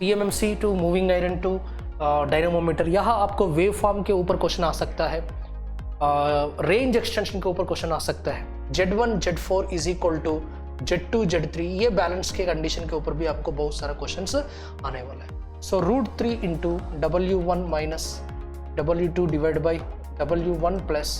PMMC to moving iron to dynamometer, यहाँ आपको wave form के ऊपर क्वेश्चन आ सकता है, रेंज एक्सटेंशन के ऊपर क्वेश्चन आ सकता है, Z1 Z4 is equal to Z2 Z3, ये बैलेंस के कंडीशन के ऊपर भी आपको बहुत सारा क्वेश्चंस आने वाला है। सो √3 into W1 minus W2 divide by W1 plus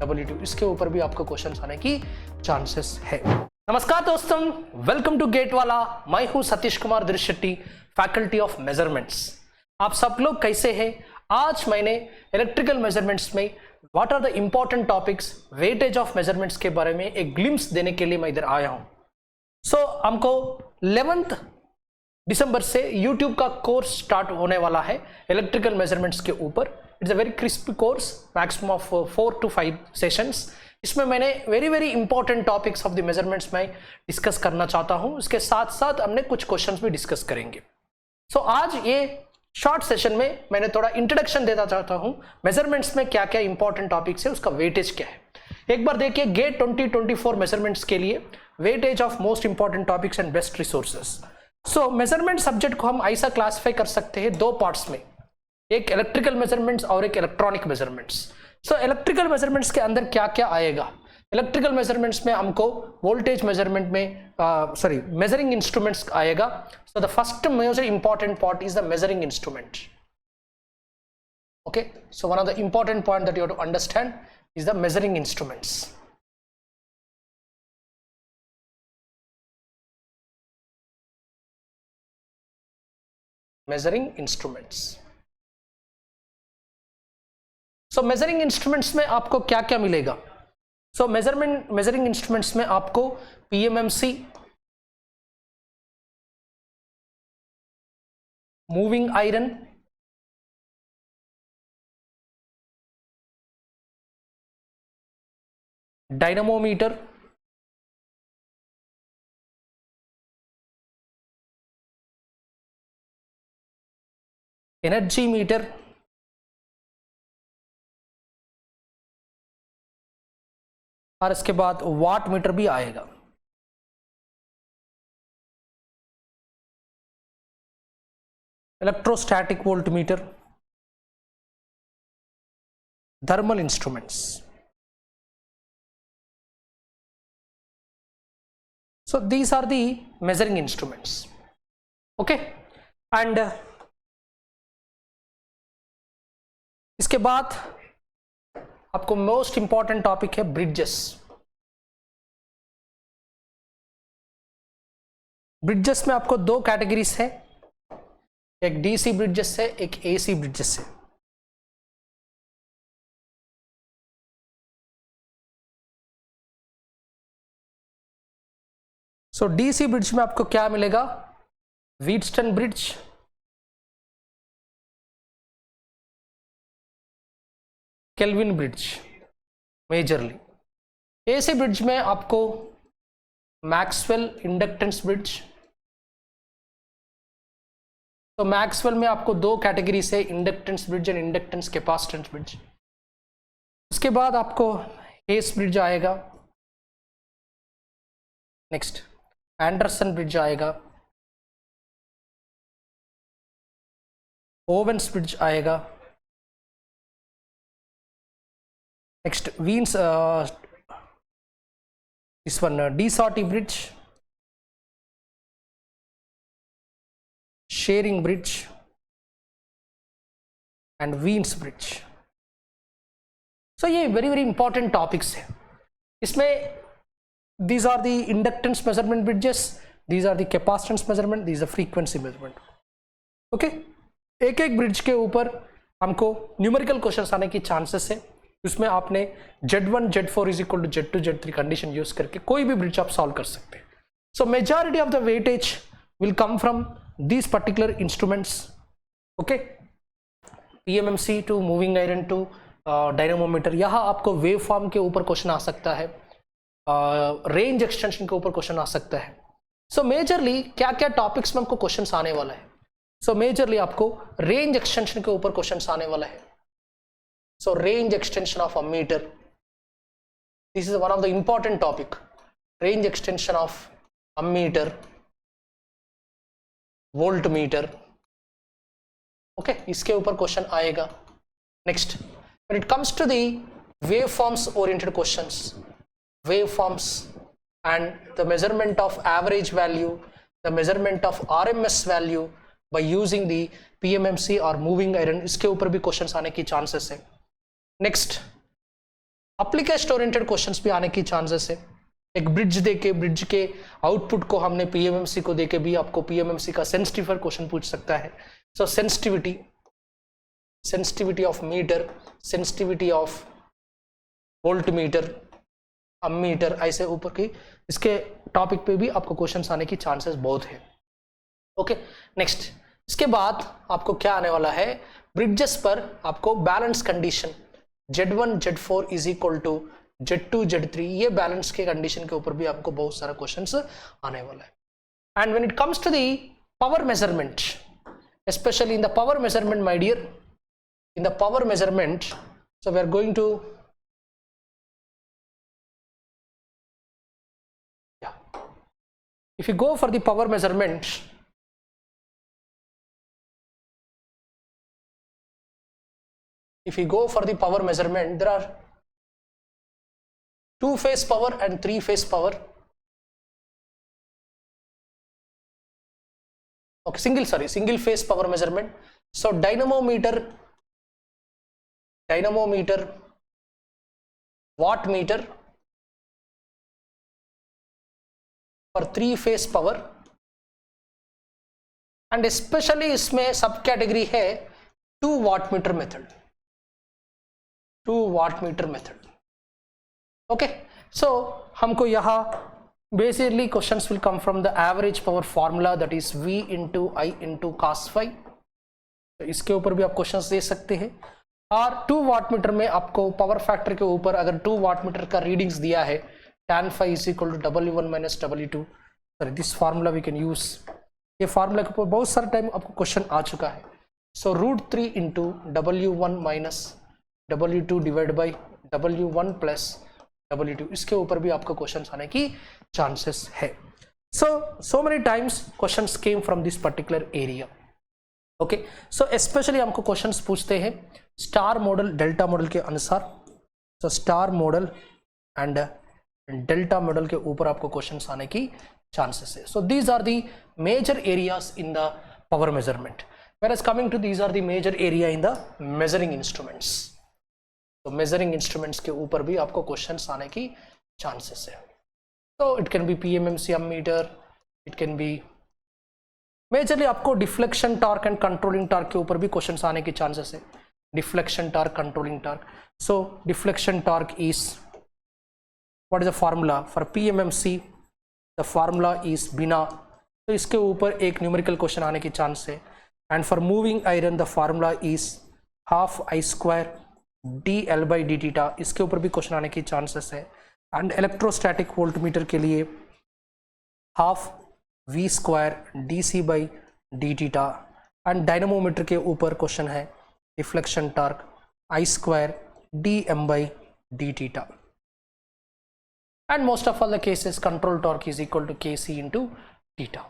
W2, इसके ऊपर भी आपको क्वेश्चंस आने की चांसेस है। नमस्कार दोस्तों, वेलकम टू गेट वाला। मैं हूं Satish Kumar Dirshetti, faculty of measurements. आप सब लोग कैसे हैं? आज मैंने इलेक्ट्रिकल मेजरमेंट्स में what are the important topics, weightage of measurements के बारे में एक ग्लिम्स देने के लिए मैं इधर आया हूं। सो हमको 11 दिसंबर से यूट्यूब का कोर्स स्टार्ट होने वाला है इलेक्ट्रिकल मेजरमेंट्स के ऊपर। It's a very crisp course, maximum of 4 to 5 sessions. इसमें मैंने very important topics of the measurements में डिस्कस करना चाहता हूं। इसके साथ साथ हमने कुछ क्वेश्चंस भी डिस्कस करेंगे। सो आज ये शॉर्ट सेशन में मैंने थोड़ा इंट्रोडक्शन देना चाहता हूं, मेजरमेंट्स में क्या क्या इंपॉर्टेंट टॉपिक्स है, उसका वेटेज क्या है। एक बार देखिए, गेट 2024 मेजरमेंट्स के लिए weightage of most important topics and best resources. So measurement subject को हम ऐसा क्लासिफाई कर सकते हैं दो पार्ट्स में, एक इलेक्ट्रिकल मेजरमेंट्स और एक electronic measurements. So electrical measurements के अंदर क्या क्या आएगा? इलेक्ट्रिकल मेजरमेंट्स में हमको वोल्टेज मेजरमेंट में मेजरिंग इंस्ट्रूमेंट्स आएगा। So the first major important part is the measuring instrument. Okay, so one of the important point that you have to understand is the measuring instruments. Measuring instruments. So measuring instruments में आपको क्या क्या मिलेगा? सो measuring instruments में आपको PMMC, moving iron, dynamometer, energy meter, और इसके बाद वाट मीटर भी आएगा। Electrostatic volt meter, thermal instruments. So these are the measuring instruments. Okay, and इसके बाद आपको मोस्ट इंपॉर्टेंट टॉपिक है ब्रिड्जेस। ब्रिड्जेस में आपको दो कैटेगरीज है, एक डीसी ब्रिड्जेस है, एक एसी ब्रिड्जेस है। सो डीसी ब्रिड्ज में आपको क्या मिलेगा? Wheatstone bridge, Kelvin bridge majorly. AC bridge में आपको मैक्सवेल इंडक्टेंस ब्रिड्ज। तो मैक्सवेल में आपको दो कैटेगरीज है, inductance bridge and inductance capacitance bridge. उसके बाद आपको हेस ब्रिड्ज आएगा, नेक्स्ट एंडरसन ब्रिड्ज आएगा, ओवेंस ब्रिड्ज आएगा, next Wien's this one DeSauty bridge, Shearing bridge and Wiens bridge। so ये very important topics है। इसमें these are the inductance measurement bridges, these are the capacitance measurement, these are frequency measurement। Okay, एक bridge के ऊपर हमको numerical questions आने की chances है। उसमें आपने Z1 Z4 is equal to Z2 Z3 condition use करके कोई भी ब्रिज आप सॉल्व कर सकते हैं। So majority of the weightage will come from these particular instruments. Okay, PMMC to moving iron to dynamometer, यहाँ आपको वेव फॉर्म के ऊपर क्वेश्चन आ सकता है, रेंज एक्सटेंशन के ऊपर क्वेश्चन आ सकता है। सो मेजरली क्या क्या टॉपिक्स में हमको क्वेश्चन आने वाला है? सो मेजरली आपको रेंज एक्सटेंशन के ऊपर क्वेश्चन आने वाला है। So range extension of ammeter, this is one of the important topic, range extension of ammeter, voltmeter, okay, इसके ऊपर क्वेश्चन आएगा। Next, when it comes to the wave forms oriented questions, wave forms and the measurement of average value, the measurement of RMS value by using the PMMC or moving iron, इसके ऊपर भी questions आने की chances है। Next, application oriented questions भी आने की chances है। एक ब्रिज देके, ब्रिज के आउटपुट को हमने PMMC को देके भी आपको PMMC का सेंसिटिव क्वेश्चन पूछ सकता है। So sensitivity of meter, sensitivity of voltmeter, ammeter, ऐसे ऊपर की इसके टॉपिक पे भी आपको क्वेश्चंस आने की चांसेस बहुत है। ओके, नेक्स्ट, इसके बाद आपको क्या आने वाला है, ब्रिजेस पर आपको balance condition Z1 Z4 is equal to Z2 Z3, ये बैलेंस के कंडीशन के ऊपर भी आपको बहुत सारा क्वेश्चंस आने वाला है। And when it comes to the power measurement, specially in the power measurement my dear, in the power measurement, so we are going to if you go for the power measurement, there are 2-phase power and 3-phase power. Okay, single phase power measurement. So dynamometer, wattmeter for 3-phase power, and specially इसमें सब category है 2 wattmeter method. Okay, सो हमको यहाँ basically questions will come from the average power formula, that is V into I into cos phi। तो इसके ऊपर भी आप क्वेश्चंस दे सकते हैं। और 2 वाटमीटर में आपको पावर फैक्टर के ऊपर अगर 2 वाटमीटर का रीडिंग्स दिया है, tan phi is equal to W1 minus W2, sorry, this formula we can use, ये फार्मूला के ऊपर बहुत सारा टाइम आपको क्वेश्चन आ चुका है। सो √3 into W1 minus W2 divide by W1 plus W2, इसके ऊपर भी आपको क्वेश्चन आने की चांसेस है। So many times questions came from this particular area. Okay, so specially हमको क्वेश्चंस पूछते हैं स्टार मॉडल डेल्टा मॉडल के अनुसार। So star model and delta model के ऊपर आपको क्वेश्चंस आने की chances है। So these are the major areas in the power measurement, whereas coming to these are the major area in the measuring instruments. So measuring instruments के ऊपर भी आपको questions आने की chances है। So it can be PMMC ammeter, it can be majorly आपको deflection torque and controlling torque के ऊपर भी questions आने की chances है। Deflection torque, controlling torque. So deflection torque is, what is the formula for PMMC? The formula is बिना, तो इसके ऊपर एक न्यूमेरिकल क्वेश्चन आने की चांस है। And for moving iron the formula is ½ I²DL/dθ, इसके ऊपर भी क्वेश्चन आने की चांसेस है। एंड इलेक्ट्रोस्टैटिक वोल्टमीटर के लिए ½ V²DC/dθ। एंड डायनामोमीटर के ऊपर क्वेश्चन है deflection torque I²dm/dθ। and most of all the cases control torque is equal to Kc into theta।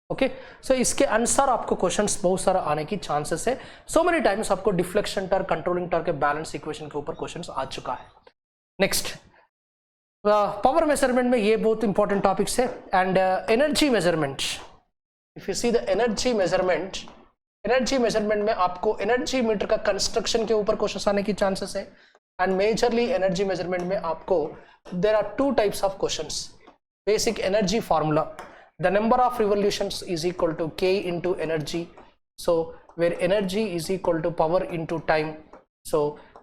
Okay, so इसके अनुसार आपको क्वेश्चंस बहुत सारा आने की चांसेस है। सो मेनी टाइम्स आपको डिफ्लेक्शन टॉर्क, कंट्रोलिंग टॉर्क के बैलेंस इक्वेशन के ऊपर क्वेश्चंस आ चुका है। नेक्स्ट, पावर मेजरमेंट में ये बहुत इंपॉर्टेंट टॉपिक्स है। And energy measurement, if you see the energy measurement में आपको एनर्जी मीटर का कंस्ट्रक्शन के ऊपर क्वेश्चंस आने की चांसेस है। एंड मेजरली एनर्जी मेजरमेंट में आपको there are 2 types of questions. Basic energy formula, the number of revolutions is equal to K into energy, so where energy is equal to power into time, so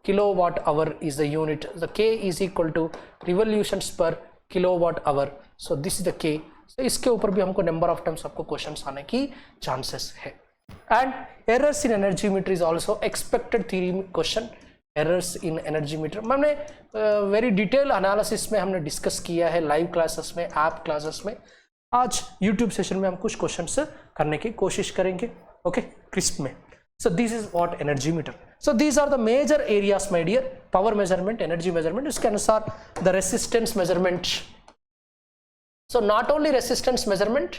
kilowatt hour is the unit, the K is equal to revolutions per kilowatt hour, so this is the K। so इसके ऊपर भी हमको number of times आपको questions आने की chances है। and errors in energy meter is also expected theory question। Errors in energy meter हमने very detail analysis में हमने डिस्कस किया है लाइव क्लासेस में, ऐप क्लासेस में। आज यूट्यूब सेशन में हम कुछ क्वेश्चंस करने की कोशिश करेंगे, ओके, क्रिस्प में। So this is what energy meter. So these are the major areas my dear, power measurement, energy measurement. इसके अनुसार the resistance measurement, so not only resistance measurement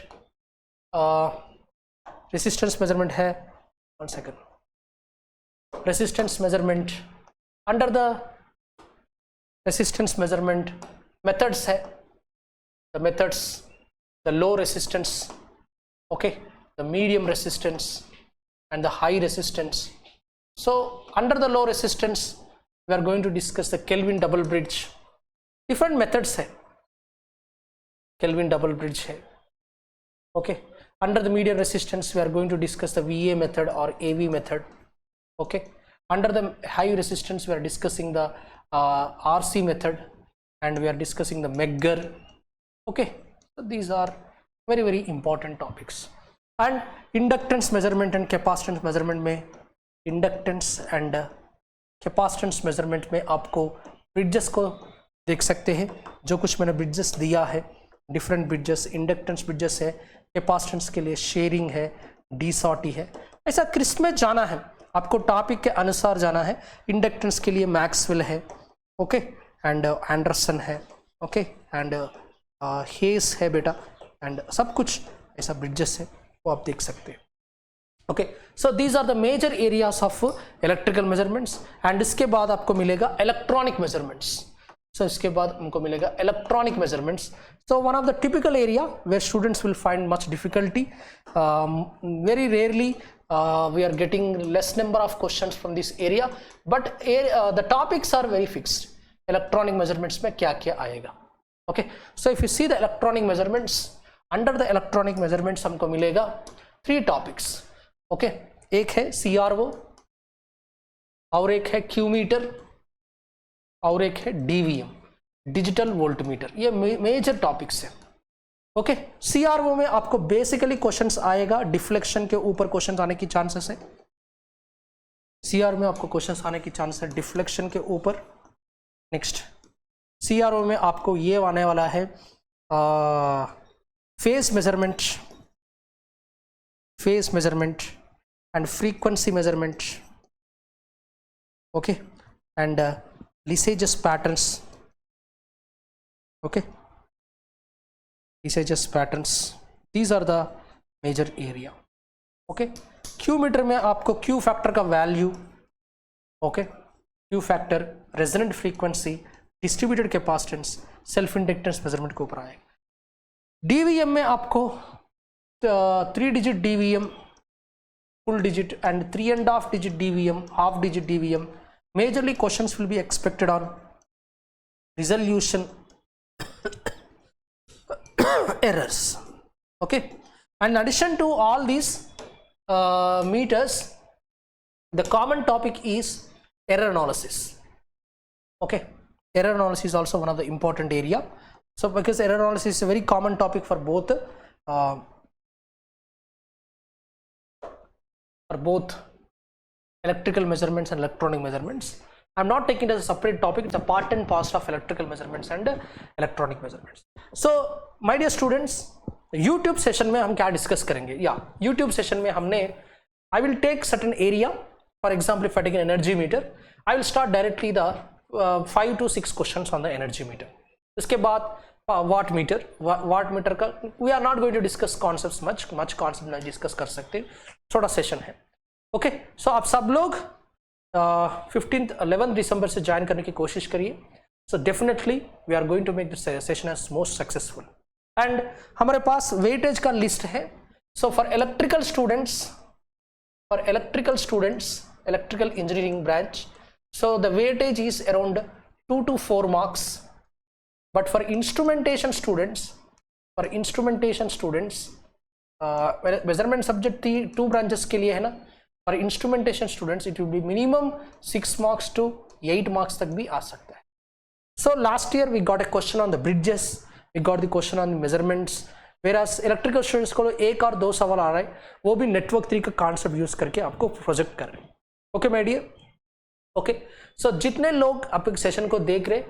है, 1 second, resistance measurement. Under the resistance measurement methods है, the methods, the low resistance, okay, the medium resistance and the high resistance. So under the low resistance we are going to discuss the Kelvin double bridge. Different methods है, Kelvin double bridge है, okay. Under the medium resistance we are going to discuss the VA method or AV method, okay. Under the high resistance we are discussing the RC method and we are discussing the Megger, okay. So these are very very important topics. And inductance measurement and capacitance measurement में, inductance and capacitance measurement में आपको bridges को देख सकते हैं, जो कुछ मैंने bridges दिया है, different bridges, inductance bridges है, capacitance के लिए sharing है, DSOT है. ऐसा क्रिस्प में जाना है, आपको टॉपिक के अनुसार जाना है. इंडक्टेंस के लिए मैक्सवेल है, ओके, एंड एंडरसन है, ओके, एंड हेस है बेटा, एंड सब कुछ ऐसा ब्रिड्जेस है, वो आप देख सकते हैं, okay. So these are the major areas of electrical measurements. And इसके बाद आपको मिलेगा इलेक्ट्रॉनिक मेजरमेंट्स. सो इसके बाद हमको मिलेगा electronic measurements. So one of the typical area where students will find much difficulty, very rarely we are getting less number of questions from this area, but the topics are very fixed. Electronic measurements में क्या क्या आएगा, okay. So if you see the electronic measurements, under the electronic measurements हमको मिलेगा 3 topics, okay. एक है CRO और एक है Q मीटर और एक है DVM, डिजिटल वोल्ट मीटर. ये मेजर टॉपिक्स है, ओके. सीआरओ में आपको बेसिकली क्वेश्चंस आएगा, डिफ्लेक्शन के ऊपर क्वेश्चंस आने की चांसेस है. सीआर में आपको क्वेश्चंस आने की चांस है डिफ्लेक्शन के ऊपर. नेक्स्ट सीआरओ में आपको ये आने वाला है phase measurement and frequency measurement, okay, and Lissajous patterns, okay, Lisages patterns. These are the major area, okay. Q meter में आपको Q फैक्टर का value, okay, Q factor, resonant frequency, distributed capacitance, self inductance measurement के ऊपर आएगा. DVM में आपको 3 digit DVM, full digit and 3.5 digit DVM, half digit DVM. Majorly questions will be expected on resolution errors, okay. And in addition to all these meters, the common topic is error analysis, okay. Error analysis is also one of the important area. So because error analysis is a very common topic for both electrical measurements and electronic measurements. I'm not taking it as a separate topic, it's a part and parcel of electrical measurements and electronic measurements. So my dear students, YouTube session में हम क्या discuss करेंगे, या YouTube session में हमने I will take certain area. For example, if I take an energy meter, I will start directly the 5 to 6 questions on the energy meter. इसके बाद watt meter का we are not going to discuss concepts much concept नहीं discuss कर सकते, छोटा session है, okay. सो आप सब लोग 11 दिसंबर से ज्वाइन करने की कोशिश करिए. So definitely we are going to make this session as most successful. And हमारे पास वेटेज का लिस्ट है. So for electrical students, electrical engineering branch, so the weightage is around 2 to 4 marks. But for instrumentation students, measurement subject 2 branches के लिए है ना. For instrumentation students it will be minimum 6 marks to 8 marks तक भी आ सकता है. So last year we got a question on the bridges, we got the question on the measurements, whereas electrical students को 1 और 2 सवाल आ रहा है, वो भी नेटवर्क 3 का कॉन्सेप्ट यूज करके आपको प्रोजेक्ट कर रहे हैं, ओके माय डियर, ओके. सो जितने लोग आप सेशन को देख रहे,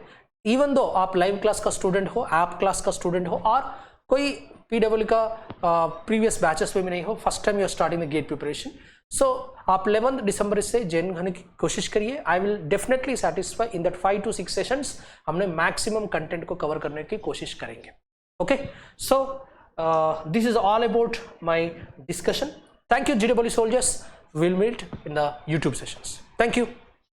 इवन दो आप लाइव क्लास का स्टूडेंट हो, ऐप क्लास का स्टूडेंट हो, और कोई PW का प्रीवियस बैचेस में भी नहीं हो, first time you are starting the GATE preparation, so आप 11 दिसंबर से ज्वाइन करने की कोशिश करिए. I will definitely satisfy in that 5 to 6 sessions. हमने मैक्सिमम कंटेंट को कवर करने की कोशिश करेंगे, okay. So this is all about my discussion. Thank you GW soldiers. we'll meet in the YouTube sessions. Thank you.